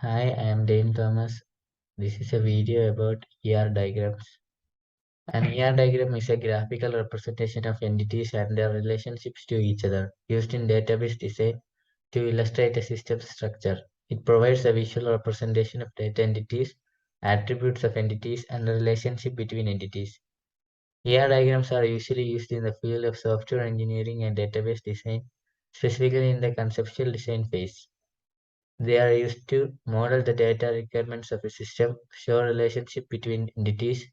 Hi, I am DaiN Thomas. This is a video about ER diagrams. An ER diagram is a graphical representation of entities and their relationships to each other, used in database design to illustrate a system structure. It provides a visual representation of data entities, attributes of entities, and the relationship between entities. ER diagrams are usually used in the field of software engineering and database design, specifically in the conceptual design phase. They are used to model the data requirements of a system, show relationship between entities,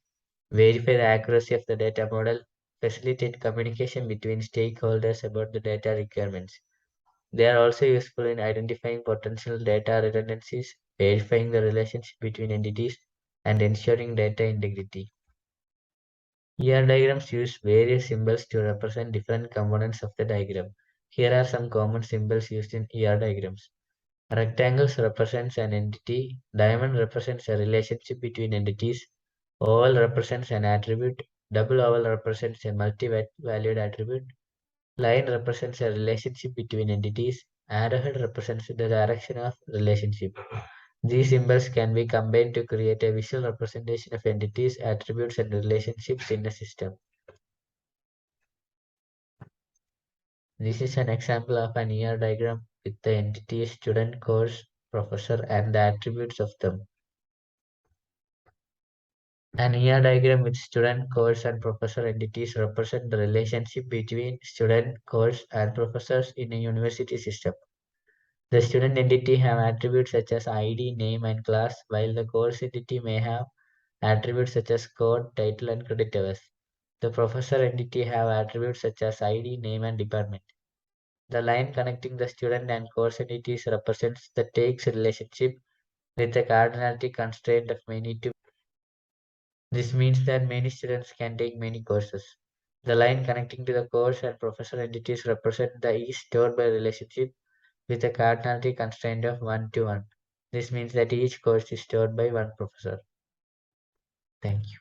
verify the accuracy of the data model, facilitate communication between stakeholders about the data requirements. They are also useful in identifying potential data redundancies, verifying the relationship between entities, and ensuring data integrity. ER diagrams use various symbols to represent different components of the diagram. Here are some common symbols used in ER diagrams. Rectangles represents an entity, diamond represents a relationship between entities, oval represents an attribute, double oval represents a multi-valued attribute, line represents a relationship between entities, arrowhead represents the direction of relationship. These symbols can be combined to create a visual representation of entities, attributes, and relationships in a system. This is an example of an ER diagram with the entities, student, course, professor, and the attributes of them. An ER diagram with student, course, and professor entities represent the relationship between student, course, and professors in a university system. The student entity have attributes such as ID, name, and class, while the course entity may have attributes such as code, title, and credit hours. The professor entity have attributes such as ID, name, and department. The line connecting the student and course entities represents the takes relationship with a cardinality constraint of many to. This means that many students can take many courses. The line connecting to the course and professor entities represent the each stored by relationship with a cardinality constraint of 1 to 1. This means that each course is stored by one professor. Thank you.